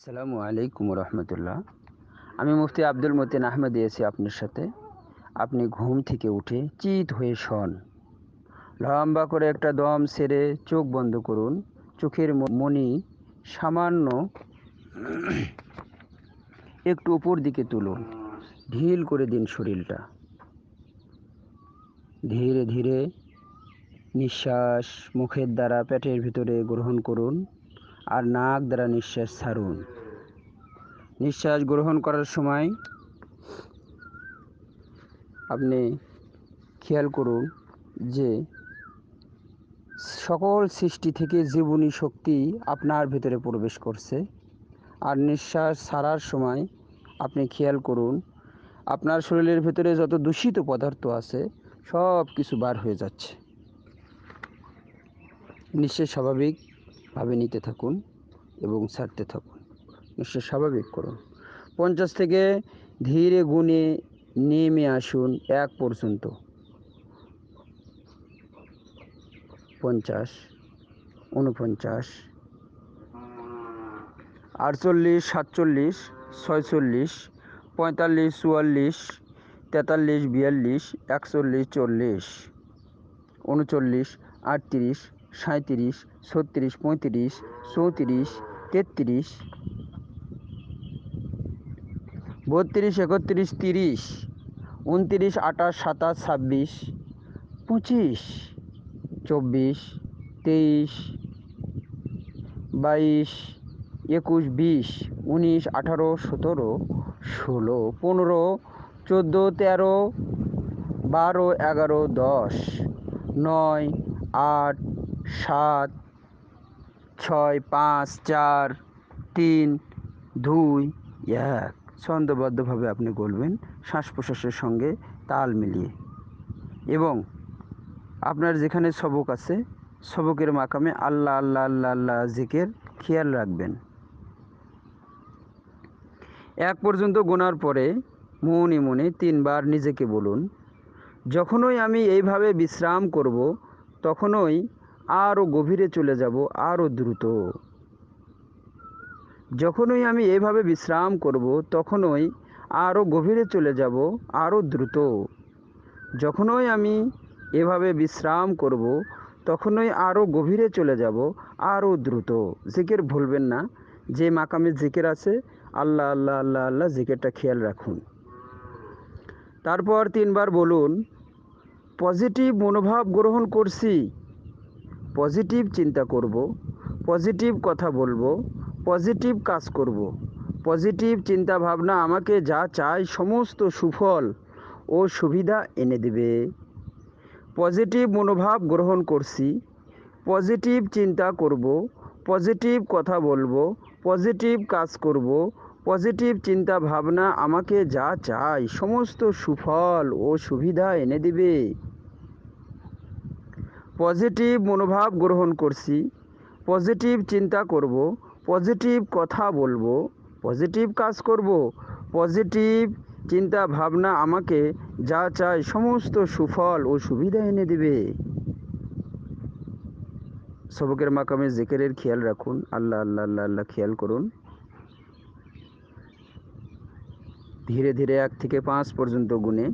আসসালামু আলাইকুম রহমতুল্লাহ। আমি মুফতি আব্দুল মতিন আহমেদ এসি আপনার সাথে। আপনি ঘুম থেকে উঠে চিত হয়ে শন, লম্বা করে একটা দম সেরে চোখ বন্ধ করুন। চোখের মনি সামান্য একটু উপর দিকে তুলুন, ঢিল করে দিন শরীরটা। ধীরে ধীরে নিঃশ্বাস মুখের দ্বারা পেটের ভিতরে গ্রহণ করুন আর নাক দ্বারা নিঃশ্বাস ছাড়ুন। নিঃশ্বাস গ্রহণ করার সময় আপনি খেয়াল করুন যে সকল সৃষ্টি থেকে জীবনী শক্তি আপনার ভিতরে প্রবেশ করছে। আর নিঃশ্বাস ছাড়ার সময় আপনি খেয়াল করুন আপনার শরীরের ভিতরে যত দূষিত পদার্থ আছে সব কিছু বার হয়ে যাচ্ছে। নিঃশ্বাস স্বাভাবিকভাবে নিতে থাকুন এবং ছাড়তে থাকুন। নিঃশ্বাস স্বাভাবিক করুন। 50 থেকে ধীরে গুণে নেমে আসুন 1 পর্যন্ত। 50, 49, 48, 47, 46, 45, 44, 43, 42, 41, 40, 39, 38, 37, 36, 35, 34, 33, 32, 31, 30, 29, 28, 27, 26, 25, 24, 23, 22, 21, 20, 19, 18, 17, 16, 15, 14, 13, 12, 11, 10, 9, 8, 7, 6, 5, 4, 3, 2, 1। ছন্দবদ্ধভাবে আপনি বলবেন শ্বাস প্রশ্বাসের সঙ্গে তাল মিলিয়ে, এবং আপনার যেখানে সবক আছে সবকের মাকামে আল্লাহ আল্লাহ আল্লাহ আল্লাহ জিকির খেয়াল রাখবেন। 1 পর্যন্ত গোনার পরে মনে মনে 3 বার নিজেকে বলুন, যখনই আমি এইভাবে বিশ্রাম করব তখনই আরও গভীরে চলে যাব, আরও দ্রুত। যখনই আমি এইভাবে বিশ্রাম করব তখনই আরও গভীরে চলে যাব, আরও দ্রুত। যখনই আমি এভাবে বিশ্রাম করব তখনই আরও গভীরে চলে যাব, আরও দ্রুত। জিকির ভুলবেন না। যে মাকামে জিকির আছে আল্লাহ আল্লাহ আল্লাহ আল্লাহ জিকিরটা খেয়াল রাখুন। তারপর 3 বার বলুন, পজিটিভ মনোভাব গ্রহণ করছি, পজিটিভ চিন্তা করব, পজিটিভ কথা বলবো, পজিটিভ কাজ করব। পজিটিভ চিন্তা ভাবনা আমাকে যা চাই সমস্ত সুফল ও সুবিধা এনে দেবে। পজিটিভ মনোভাব গ্রহণ করছি, পজিটিভ চিন্তা করব, পজিটিভ কথা বলবো, পজিটিভ কাজ করব। পজিটিভ চিন্তা ভাবনা আমাকে যা চাই সমস্ত সুফল ও সুবিধা এনে দেবে। পজিটিভ মনোভাব গ্রহণ করছি, পজিটিভ চিন্তা করব, পজিটিভ কথা বলবো, পজিটিভ কাজ করব। পজিটিভ চিন্তা ভাবনা আমাকে যা চাই সমস্ত সুফল ও সুবিধা এনে দেবে। সবকের মাকামে জিকিরের খেয়াল রাখুন। আল্লাহ আল্লাহ আল্লাহ আল্লাহ খেয়াল করুন। ধীরে ধীরে 1 থেকে 5 পর্যন্ত গুণে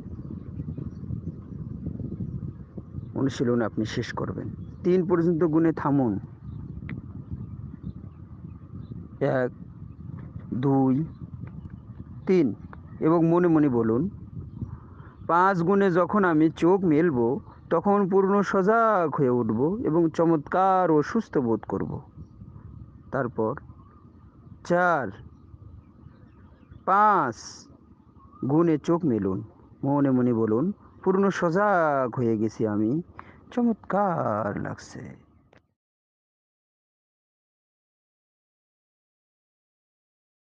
অনুশীলন আপনি শেষ করবেন। 3 পর্যন্ত গুণে থামুন। 1, 2, 3 এবং মনে মনে বলুন, 5 গুণে যখন আমি চোখ মেলব তখন পূর্ণ সজাগ হয়ে উঠব এবং চমৎকার ও সুস্থ বোধ করব। তারপর 4, 5 গুণে চোখ মেলুন, মনে মনে বলুন, পূর্ণ সজাগ হয়ে গেছি আমি, চমৎকার লাগছে।